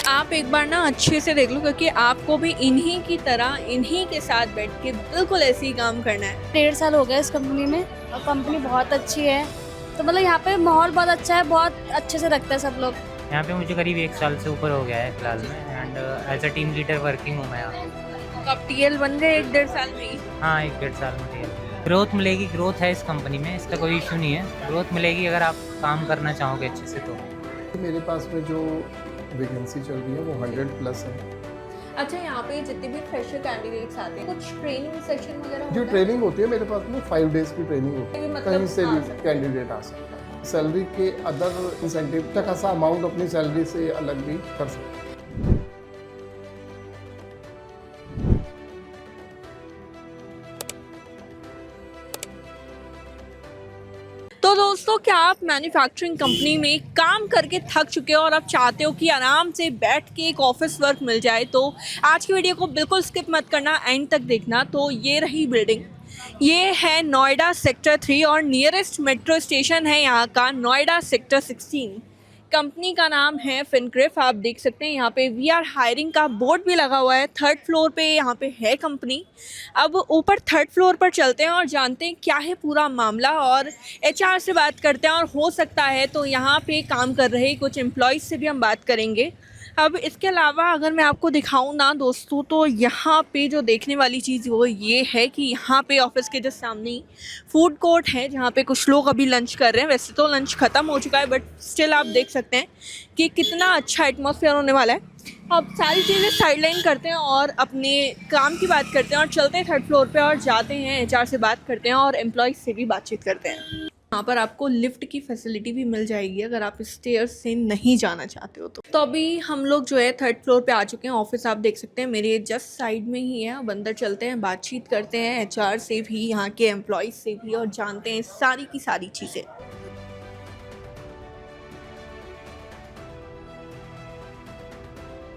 आप एक बार ना अच्छे से देख लो, क्योंकि आपको भी इन्हीं की तरह इन्हीं के साथ बैठ के बिल्कुल ऐसे ही काम करना है। 1.5 साल हो गया इस कंपनी में और कंपनी बहुत अच्छी है। तो मतलब यहाँ पे माहौल बहुत अच्छा है, बहुत अच्छे से रखते हैं सब लोग। यहाँ पे मुझे करीब 1 साल से ऊपर हो गया है फिलहाल में, and as a team leader working हूँ मैं यहाँ पे। तो आप टीएल बन गए 1-1.5 साल में ही। हाँ, 1-1.5 साल में रियल ग्रोथ मिलेगी। ग्रोथ है इस कंपनी में, इसका कोई इशू नहीं है। ग्रोथ मिलेगी अगर आप काम करना चाहोगे अच्छे से तो। मेरे पास में जो वैकेंसी चल रही है वो 100+ है। अच्छा, यहाँ पे जितने भी फ्रेशर कैंडिडेट्स आते हैं, कुछ ट्रेनिंग सेशन वगैरह जो होता है? ट्रेनिंग होती है मेरे पास में 5 डेज की ट्रेनिंग होती है, मतलब कहीं से आ भी सकते हैं। कैंडिडेट आ सकता है। सैलरी के अदर इंसेंटिव तक ऐसा अमाउंट अपनी सैलरी से अलग भी कर सकते हैं। तो दोस्तों, क्या आप मैन्युफैक्चरिंग कंपनी में काम करके थक चुके हो और आप चाहते हो कि आराम से बैठ के एक ऑफिस वर्क मिल जाए, तो आज की वीडियो को बिल्कुल स्किप मत करना, एंड तक देखना। तो ये रही बिल्डिंग, ये है नोएडा सेक्टर 3 और नियरेस्ट मेट्रो स्टेशन है यहाँ का नोएडा सेक्टर 16। कंपनी का नाम है फिनक्रिफ। आप देख सकते हैं यहाँ पे वी आर हायरिंग का बोर्ड भी लगा हुआ है। 3rd फ्लोर पे यहाँ पे है कंपनी। अब ऊपर 3rd फ्लोर पर चलते हैं और जानते हैं क्या है पूरा मामला, और एचआर से बात करते हैं, और हो सकता है तो यहाँ पे काम कर रहे कुछ एम्प्लॉयज़ से भी हम बात करेंगे। अब इसके अलावा अगर मैं आपको दिखाऊं ना दोस्तों, तो यहाँ पे जो देखने वाली चीज़ वो ये है कि यहाँ पे ऑफिस के जस्ट सामने ही फूड कोर्ट है, जहाँ पे कुछ लोग अभी लंच कर रहे हैं। वैसे तो लंच ख़त्म हो चुका है, बट स्टिल आप देख सकते हैं कि कितना अच्छा एटमॉस्फेयर होने वाला है। अब सारी चीज़ें साइडलाइन करते हैं और अपने काम की बात करते हैं और चलते हैं 3rd फ्लोर पे और जाते हैं एचआर से बात करते हैं और एम्प्लॉयज़ से भी बातचीत करते हैं। यहाँ पर आपको लिफ्ट की फैसिलिटी भी मिल जाएगी अगर आप स्टेयर्स से नहीं जाना चाहते हो तो अभी हम लोग जो है 3rd फ्लोर पे आ चुके हैं। ऑफिस आप देख सकते हैं मेरे जस्ट साइड में ही है। अब अंदर चलते हैं, बातचीत करते हैं एचआर से भी, यहाँ के एम्प्लॉयज़ से भी, और जानते हैं सारी की सारी चीज़ें।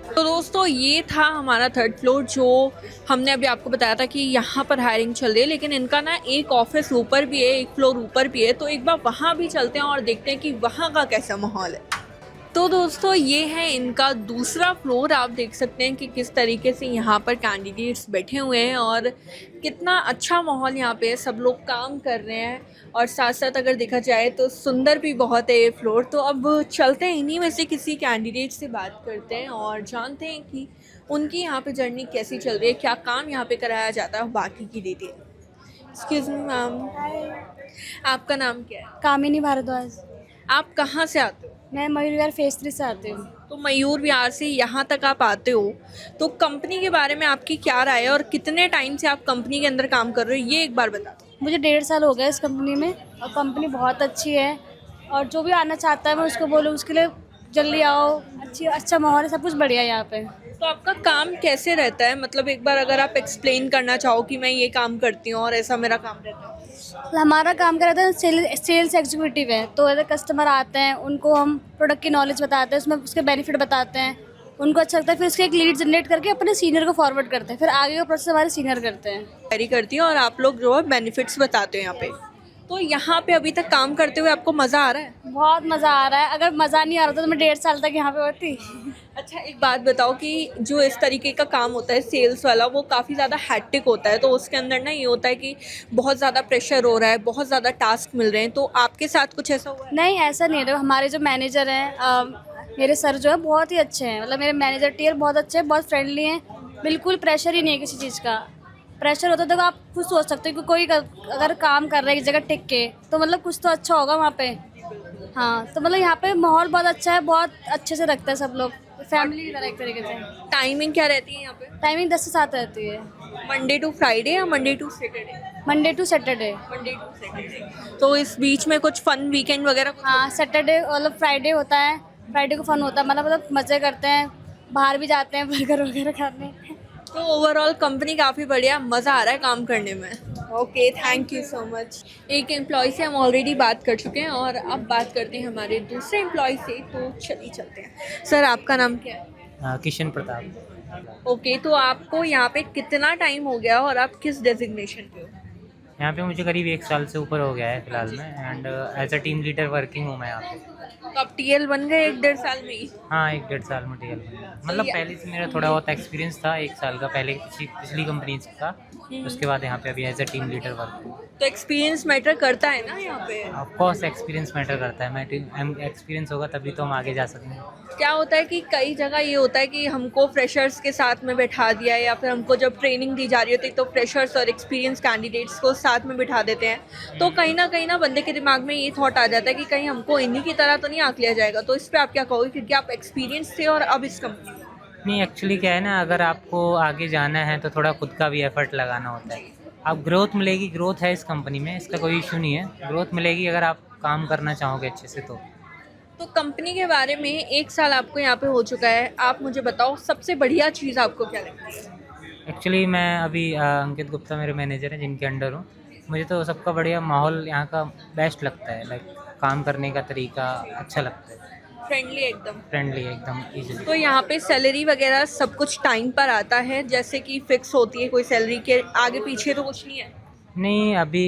तो दोस्तों, ये था हमारा 3rd फ्लोर, जो हमने अभी आपको बताया था कि यहाँ पर हायरिंग चल रही है। लेकिन इनका ना एक ऑफिस ऊपर भी है, एक फ्लोर ऊपर भी है, तो एक बार वहाँ भी चलते हैं और देखते हैं कि वहाँ का कैसा माहौल है। तो दोस्तों, ये है इनका दूसरा फ्लोर। आप देख सकते हैं कि किस तरीके से यहाँ पर कैंडिडेट्स बैठे हुए हैं और कितना अच्छा माहौल यहाँ पे है। सब लोग काम कर रहे हैं और साथ साथ अगर देखा जाए तो सुंदर भी बहुत है ये फ्लोर। तो अब चलते हैं, इन्हीं में से किसी कैंडिडेट से बात करते हैं और जानते हैं कि उनकी यहाँ पे जर्नी कैसी चल रही है, क्या काम यहाँ पे कराया जाता है और बाकी की डिटेल। एक्सक्यूज़ मी मैम, आपका नाम क्या है? कामिनी भारद्वाज। आप कहाँ से आते हो? मैं मयूर विहार फेज 3 से आती हूँ। तो मयूर विहार से यहाँ तक आप आते हो, तो कंपनी के बारे में आपकी क्या राय है और कितने टाइम से आप कंपनी के अंदर काम कर रहे हो, ये एक बार बता दो। मुझे 1.5 साल हो गया इस कंपनी में और कंपनी बहुत अच्छी है। और जो भी आना चाहता है मैं उसको बोलूँ उसके लिए जल्दी आओ। अच्छा माहौल है, सब कुछ बढ़िया है यहाँ पे। तो आपका काम कैसे रहता है, मतलब एक बार अगर आप एक्सप्लेन करना चाहो कि मैं ये काम करती हूँ और ऐसा मेरा काम रहता है। हमारा काम क्या रहता है, सेल्स एग्जीक्यूटिव है। तो अगर कस्टमर आते हैं उनको हम प्रोडक्ट की नॉलेज बताते हैं, उसमें उसके बेनिफिट बताते हैं, उनको अच्छा लगता है, फिर उसके एक लीड जनरेट करके अपने सीनियर को फॉरवर्ड करते हैं, फिर आगे का प्रोसेस हमारे सीनियर करते हैं। तैयारी करती हूँ और आप लोग जो है बेनिफिट्स बताते हो यहाँ पे। तो यहाँ पे अभी तक काम करते हुए आपको मज़ा आ रहा है? बहुत मज़ा आ रहा है। अगर मज़ा नहीं आ रहा था तो मैं 1.5 साल तक यहाँ पे होती। अच्छा, एक बात बताओ कि जो इस तरीके का काम होता है सेल्स वाला, वो काफ़ी ज़्यादा हैक्टिक होता है। तो उसके अंदर ना ये होता है कि बहुत ज़्यादा प्रेशर हो रहा है, बहुत ज़्यादा टास्क मिल रहे हैं, तो आपके साथ कुछ ऐसा हुआ है? नहीं, ऐसा नहीं है। हमारे जो मैनेजर हैं, मेरे सर जो है बहुत ही अच्छे हैं। मतलब मेरे मैनेजर टीयर बहुत अच्छे हैं, बहुत फ्रेंडली हैं। बिल्कुल प्रेशर ही नहीं है किसी चीज़ का। प्रेशर होता तो आप खुद सोच सकते हो कि कोई अगर काम कर रहा है एक जगह टिक के, तो मतलब कुछ तो अच्छा होगा वहाँ पे। हाँ, तो मतलब यहाँ पे माहौल बहुत अच्छा है, बहुत अच्छे से रखते हैं सब लोग, फैमिली की तरह एक तरीके से। टाइमिंग क्या रहती है यहाँ पे? टाइमिंग 10 से 7 रहती है। मंडे टू फ्राइडे या Monday to Saturday? Monday to Saturday. Monday to Saturday. तो इस बीच में कुछ फन वीकेंड वगैरह कुछ? हाँ, सैटरडे मतलब फ्राइडे होता है। फ्राइडे को फन होता है, मतलब मज़े करते हैं, बाहर भी जाते हैं बर्गर वगैरह खाने। तो ओवरऑल कंपनी काफ़ी बढ़िया, मज़ा आ रहा है काम करने में। Okay, thank you so much. एक एम्प्लॉय से हम ऑलरेडी बात कर चुके हैं और अब बात करते हैं हमारे दूसरे एम्प्लॉय से। तो चलिए चलते हैं। सर, आपका नाम क्या है? किशन प्रताप। ओके, तो आपको यहाँ पे कितना टाइम हो गया और आप किस डेजिग्नेशन पे हो? यहाँ पे मुझे करीब 1 साल से ऊपर हो गया है फिलहाल में, and as a team leader working हूँ मैं यहाँ पे। तो आप टीएल बन गए 1 1.5 साल में ही? हाँ, 1 1.5 साल में टीएल बन गया। मतलब पहले से मेरा थोड़ा बहुत एक्सपीरियंस था, 1 साल का पहले पिछली कंपनी का। उसके बाद यहाँ पे अभी as a team leader work हूँ। तो एक्सपीरियंस मैटर करता है ना यहाँ पे? ऑफ कोर्स एक्सपीरियंस मैटर करता है। मैं एक्सपीरियंस होगा तभी तो हम आगे जा सकेंगे। क्या होता है कि कई जगह ये होता है कि हमको फ्रेशर्स के साथ में बैठा दिया है, या फिर हमको जब ट्रेनिंग दी जा रही होती है तो फ्रेशर्स और एक्सपीरियंस कैंडिडेट्स को साथ में बिठा देते हैं, तो कहीं ना बंदे के दिमाग में ये थॉट आ जाता है कि कहीं हमको इन्हीं की तरह तो नहीं आंक लिया जाएगा। तो इस पर आप क्या कहोगे, क्योंकि आप एक्सपीरियंस थे और अब इस कंपनी में? नहीं, एक्चुअली क्या है ना, अगर आपको आगे जाना है तो थोड़ा खुद का भी एफर्ट लगाना होता है। आप ग्रोथ मिलेगी, ग्रोथ है इस कंपनी में, इसका कोई इशू नहीं है। ग्रोथ मिलेगी अगर आप काम करना चाहोगे अच्छे से तो कंपनी के बारे में 1 साल आपको यहाँ पे हो चुका है, आप मुझे बताओ सबसे बढ़िया चीज़ आपको क्या लगती है? एक्चुअली मैं अभी अंकित गुप्ता मेरे मैनेजर हैं जिनके अंडर हूँ। मुझे तो सबका बढ़िया माहौल यहाँ का बेस्ट लगता है। लाइक काम करने का तरीका अच्छा लगता है, फ्रेंडली एकदम? फ्रेंडली एकदम ईजिली। तो यहाँ पे सैलरी वगैरह सब कुछ टाइम पर आता है, जैसे कि फिक्स होती है कोई सैलरी के आगे पीछे तो कुछ नहीं है? नहीं, अभी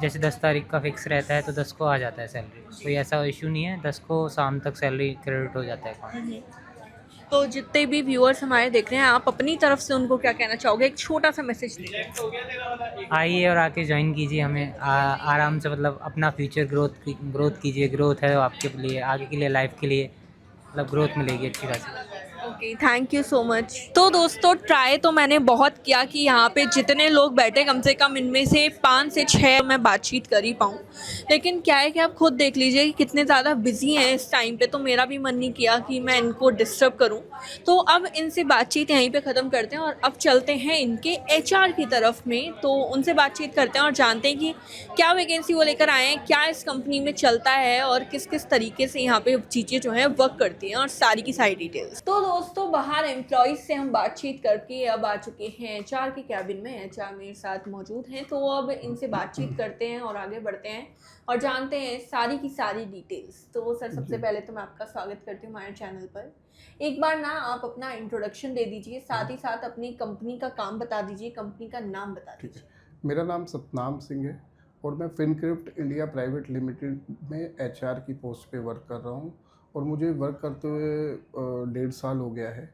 जैसे 10 तारीख का फिक्स रहता है तो 10 को आ जाता है सैलरी। कोई ऐसा इशू नहीं है, 10 को शाम तक सैलरी क्रेडिट हो जाता है अकाउंट। तो जितने भी व्यूअर्स हमारे देख रहे हैं, आप अपनी तरफ से उनको क्या कहना चाहोगे, एक छोटा सा मैसेज दें? आइए और आके ज्वाइन कीजिए हमें। आराम से मतलब अपना फ्यूचर ग्रोथ कीजिए। ग्रोथ है आपके लिए, आगे के लिए, लाइफ के लिए, मतलब ग्रोथ मिलेगी अच्छी खासी। Okay, thank you so much. तो दोस्तों, ट्राई तो मैंने बहुत किया कि यहाँ पे जितने लोग बैठे कम से कम इनमें से 5 से 6 मैं बातचीत कर ही पाऊँ, लेकिन क्या है कि आप खुद देख लीजिए कि कितने ज़्यादा बिजी हैं इस टाइम पे, तो मेरा भी मन नहीं किया कि मैं इनको डिस्टर्ब करूँ। तो अब इनसे बातचीत यहीं पे ख़त्म करते हैं और अब चलते हैं इनके एचआर की तरफ में, तो उनसे बातचीत करते हैं और जानते हैं कि क्या वैकेंसी वो लेकर आए हैं, क्या इस कंपनी में चलता है और किस किस तरीके से यहाँ पे चीज़ें जो हैं वर्क करती हैं, और सारी की सारी डिटेल्स। तो दोस्तों, बाहर एम्प्लॉयज़ से हम बातचीत करके अब आ चुके हैं एचआर के कैबिन में। एचआर मेरे साथ मौजूद हैं, तो अब इनसे बातचीत करते हैं और आगे बढ़ते हैं और जानते हैं सारी की सारी डिटेल्स। तो सर, सबसे पहले तो मैं आपका स्वागत करती हूँ हमारे चैनल पर। एक बार ना आप अपना इंट्रोडक्शन दे दीजिए, साथ ही साथ अपनी कंपनी का काम बता दीजिए, कंपनी का नाम बता दीजिए। मेरा नाम सतनाम सिंह है और मैं फिनक्रिप्ट इंडिया प्राइवेट लिमिटेड में एचआर की पोस्ट पे वर्क कर रहा हूँ, और मुझे वर्क करते हुए 1.5 साल हो गया है।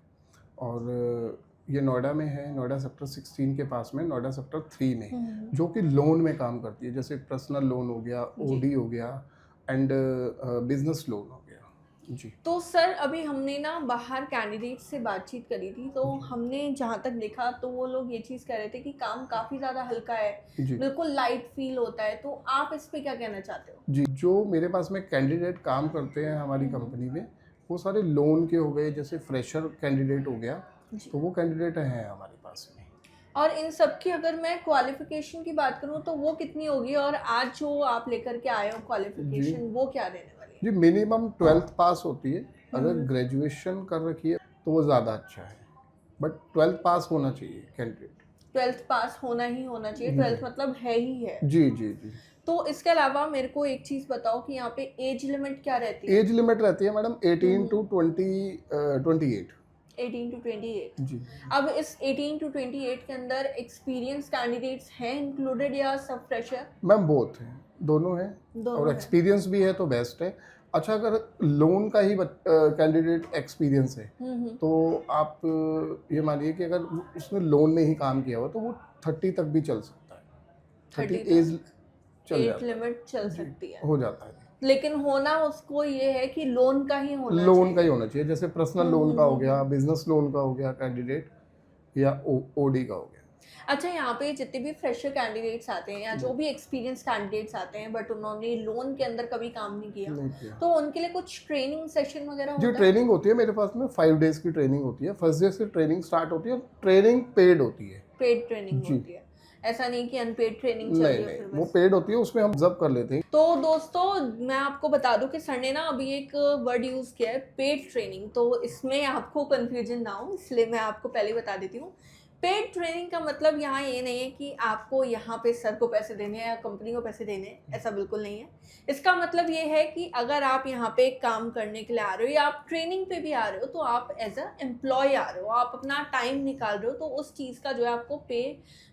और ये नोएडा में है, नोएडा सेक्टर 16 के पास में, नोएडा सेक्टर 3 में, जो कि लोन में काम करती है, जैसे पर्सनल लोन हो गया, ओडी हो गया, एंड बिजनेस लोन हो गया जी। तो सर, अभी हमने ना बाहर कैंडिडेट से बातचीत करी थी, तो हमने जहाँ तक देखा तो वो लोग ये चीज़ कह रहे थे कि काम काफ़ी ज़्यादा हल्का है, बिल्कुल लाइट फील होता है। तो आप इस पे क्या कहना चाहते हो? जी, जो मेरे पास में कैंडिडेट काम करते हैं हमारी कंपनी में, वो सारे लोन के हो गए, जैसे फ्रेशर कैंडिडेट हो गया, तो वो कैंडिडेट हैं हमारे पास में। और इन सब की अगर मैं क्वालिफिकेशन की बात करूं तो वो कितनी होगी, और आज जो आप लेकर के आए हो क्वालिफिकेशन, वो क्या देने वाली है? जी, मिनिमम 12th पास होती है। अगर ग्रेजुएशन कर रखी है तो वो ज़्यादा अच्छा है, बट 12th पास होना चाहिए कैंडिडेट। 12th पास होना ही होना चाहिए, 12th मतलब है ही है। जी जी जी। तो इसके अलावा मेरे को एक चीज़ बताओ कि यहाँ पे एज लिमिट क्या रहती है? एज लिमिट रहती है मैडम 18 to 28। 18 to 28। जी। अब इस 18 to 28 के अंदर एक्सपीरियंस कैंडिडेट्स हैं इंक्लूडेड या सब फ्रेशर? मैम बोथ हैं, दोनों हैं, और एक्सपीरियंस भी है तो बेस्ट है। अच्छा, अगर लोन का ही कैंडिडेट एक्सपीरियंस है तो आप ये मानिए कि अगर उसने लोन में ही काम किया हुआ तो वो 30 तक भी चल सकता है। 30 एज चल जाता है, लिमिट चल सकती है, हो जाता है। लेकिन होना उसको ये है कि लोन का ही होना लोन का ही होना चाहिए, जैसे पर्सनल लोन का हो गया, बिजनेस लोन का हो गया कैंडिडेट, या ओडी का हो गया। अच्छा, यहाँ पे जितने भी फ्रेशर कैंडिडेट्स आते हैं या जो भी एक्सपीरियंस कैंडिडेट्स आते हैं बट उन्होंने लोन के अंदर कभी काम नहीं किया, तो उनके लिए कुछ ट्रेनिंग सेशन वगैरह होता जी, है? ट्रेनिंग होती है मेरे पास में, 5 डेज की ट्रेनिंग होती है। फर्स्ट डे से ट्रेनिंग स्टार्ट होती है, ट्रेनिंग पेड होती है। पेड ट्रेनिंग होती है, ऐसा नहीं कि अनपेड ट्रेनिंग चल रही है? नहीं, वो पेड होती है, उसमें हम ऑब्जर्व कर लेते हैं। तो दोस्तों, मैं आपको बता दूं कि सर ने ना अभी एक वर्ड यूज़ किया है, पेड ट्रेनिंग। तो इसमें आपको कंफ्यूजन ना हो, इसलिए मैं आपको पहले बता देती हूँ। पेड ट्रेनिंग का मतलब यहाँ ये नहीं है कि आपको यहाँ पे सर को पैसे देने हैं या कंपनी को पैसे देने हैं, ऐसा बिल्कुल नहीं है। इसका मतलब ये है कि अगर आप यहाँ पे काम करने के लिए आ रहे हो या आप ट्रेनिंग पे भी आ रहे हो तो आप एज अ एम्प्लॉय आ रहे हो, आप अपना टाइम निकाल रहे हो, तो उस चीज़ का जो है आपको पे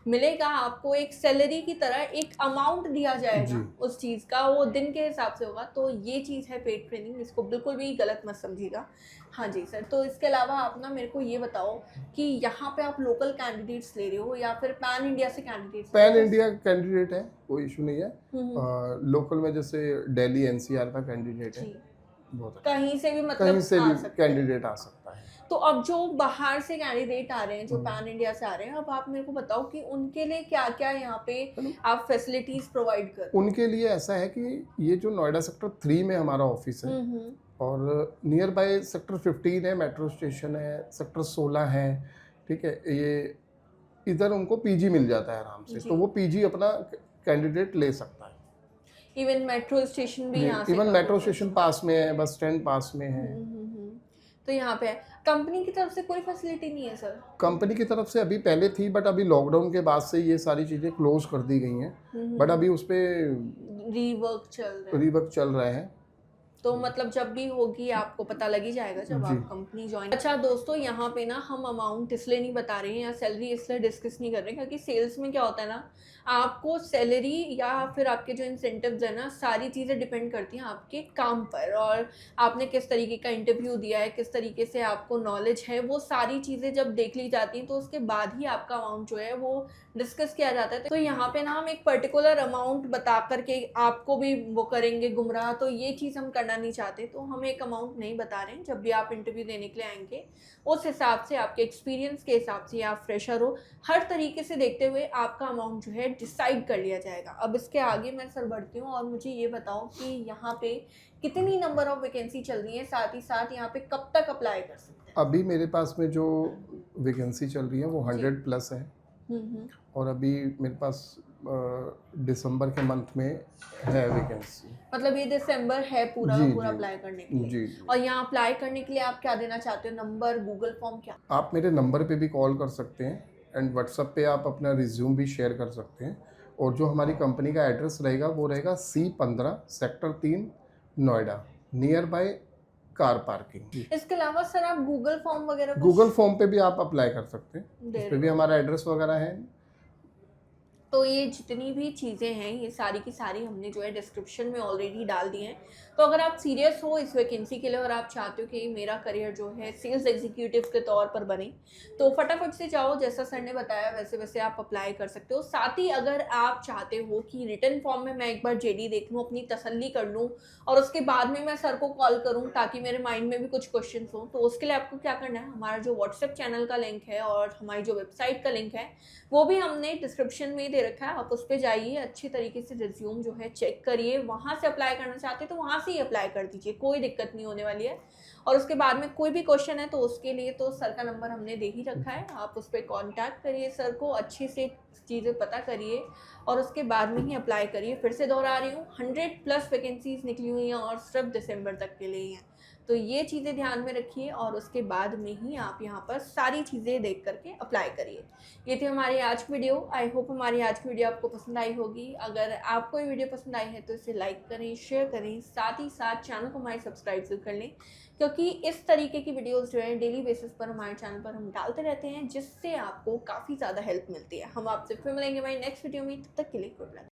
मिलेगा। आपको एक सैलरी की तरह एक अमाउंट दिया जाएगा जी। उस चीज़ का, वो दिन के हिसाब से होगा। तो ये चीज़ है पेड ट्रेनिंग, इसको बिल्कुल भी गलत मत समझिएगा। हाँ जी सर, तो इसके अलावा आप ना मेरे को ये बताओ कि यहाँ पे आप लोकल कैंडिडेट्स ले रहे हो या फिर पैन इंडिया से कैंडिडेट्स? पैन इंडिया कैंडिडेट है, कोई इशू नहीं है। हम्म। लोकल में जैसे दिल्ली एनसीआर का कैंडिडेट है, जी, बहुत अच्छा। कहीं से भी मतलब कहीं से आ भी सकते हैं। कैंडिडेट आ सकता है। तो अब जो बाहर से कैंडिडेट आ रहे हैं, जो पैन इंडिया से आ रहे हैं, अब आप मेरे को बताओ कि उनके लिए क्या क्या यहाँ पे आप फैसिलिटीज प्रोवाइड कर? उनके लिए ऐसा है कि ये जो नोएडा सेक्टर 3 में हमारा ऑफिस है और नियर बाय सेक्टर 15 है, मेट्रो स्टेशन है, सेक्टर 16 है, ठीक है। ये इधर उनको पीजी मिल जाता है आराम से, जी। तो वो पीजी अपना कैंडिडेट ले सकता है। इवन मेट्रो स्टेशन भी यहाँ से इवन cover मेट्रो होता है। स्टेशन पास में है, बस स्टैंड पास में है। तो यहाँ पे कंपनी की तरफ से कोई फैसिलिटी नहीं है सर? कंपनी की तरफ से अभी पहले थी, बट अभी लॉकडाउन के बाद से ये सारी चीज़ें क्लोज कर दी गई हैं। बट अभी उस पर रीवर्क चल रहा है। रिवर्क चल रहा है। तो मतलब जब भी होगी आपको पता लग ही जाएगा जब जी। आप कंपनी ज्वाइन। अच्छा दोस्तों, यहाँ पे ना हम अमाउंट इसलिए नहीं बता रहे हैं या सैलरी इसलिए डिस्कस नहीं कर रहे हैं क्योंकि सेल्स में क्या होता है ना, आपको सैलरी या फिर आपके जो इंसेंटिव्स है ना, सारी चीज़ें डिपेंड करती हैं आपके काम पर, और आपने किस तरीके का इंटरव्यू दिया है, किस तरीके से आपको नॉलेज है, वो सारी चीज़ें जब देख ली जाती हैं तो उसके बाद ही आपका अमाउंट जो है वो डिस्कस किया जाता है। तो यहाँ पे ना हम एक पर्टिकुलर अमाउंट बता करके आपको भी वो करेंगे गुमराह, तो ये चीज़ हम करना नहीं चाहते। तो हम एक अमाउंट नहीं बता रहे हैं। जब भी आप इंटरव्यू देने के लिए आएंगे उस हिसाब से, आपके एक्सपीरियंस के हिसाब से, आप फ्रेशर हो, हर तरीके से देखते हुए आपका अमाउंट जो है डिसाइड कर लिया जाएगा। अब इसके आगे मैं सर बढ़ती हूँ और मुझे ये बताओ कि यहाँ पे कितनी नंबर ऑफ वैकेंसी चल रही है, साथ ही साथ यहाँ पे कब तक अप्लाई कर सकते हैं? अभी मेरे पास में जो वैकेंसी चल रही है वो 100 प्लस है, और अभी मेरे पास दिसंबर के मंथ में है वैकेंसी। मतलब ये दिसंबर है पूरा जी, का पूरा जी। अप्लाई करने के लिए। जी। और यहाँ अप्लाई करने के लिए आप क्या देना चाहते हो? नंबर, गूगल फॉर्म, क्या? आप मेरे नंबर पे भी कॉल कर सकते हैं एंड व्हाट्सएप पे आप अपना रिज्यूम भी शेयर कर सकते हैं। और जो हमारी कंपनी का एड्रेस रहेगा वो रहेगा C15 sector 3 Noida, near by car parking. इसके अलावा सर आप गूगल फॉर्म वगैरह कुछ गूगल फॉर्म पे भी आप अप्लाई कर सकते हैं, दे उस रहे पे भी हमारा एड्रेस वगैरह है। तो ये जितनी भी चीज़ें हैं ये सारी की सारी हमने जो है डिस्क्रिप्शन में ऑलरेडी डाल दी हैं। तो अगर आप सीरियस हो इस वैकेंसी के लिए और आप चाहते हो कि मेरा करियर जो है सेल्स एग्जीक्यूटिव के तौर पर बने, तो फटाफट से जाओ, जैसा सर ने बताया वैसे वैसे आप अप्लाई कर सकते हो। साथ ही अगर आप चाहते हो कि रिटन फॉर्म में मैं एक बार जेडी देख लूँ, अपनी तसल्ली कर लूँ और उसके बाद में मैं सर को कॉल करूँ ताकि मेरे माइंड में भी कुछ क्वेश्चन हो, तो उसके लिए आपको क्या करना है, हमारा जो व्हाट्सएप चैनल का लिंक है और हमारी जो वेबसाइट का लिंक है वो भी हमने डिस्क्रिप्शन में दे रखा है। आप उस पर जाइए, अच्छी तरीके से रिज्यूम जो है चेक करिए, वहाँ से अप्लाई करना चाहते हैं तो वहाँ से ही अप्लाई कर दीजिए, कोई दिक्कत नहीं होने वाली है। और उसके बाद में कोई भी क्वेश्चन है तो उसके लिए तो सर का नंबर हमने दे ही रखा है, आप उस पर कॉन्टैक्ट करिए, सर को अच्छे से चीज़ें पता करिए और उसके बाद में ही अप्लाई करिए। फिर से दोहरा रही हूँ, 100+ वैकेंसीज निकली हुई हैं और सिर्फ दिसंबर तक के लिए ही हैं। तो ये चीज़ें ध्यान में रखिए और उसके बाद में ही आप यहाँ पर सारी चीज़ें देख करके अप्लाई करिए। ये थी हमारी आज की वीडियो। आई होप हमारी आज की वीडियो आपको पसंद आई होगी। अगर आपको ये वीडियो पसंद आई है तो इसे लाइक करें, शेयर करें, साथ ही साथ चैनल को हमारे सब्सक्राइब जरूर कर लें, क्योंकि इस तरीके की वीडियोस जो है डेली बेसिस पर हमारे चैनल पर हम डालते रहते हैं, जिससे आपको काफ़ी ज़्यादा हेल्प मिलती है। हम आपसे फिर मिलेंगे हमारी नेक्स्ट वीडियो में, तब तक के लिए गुड लक।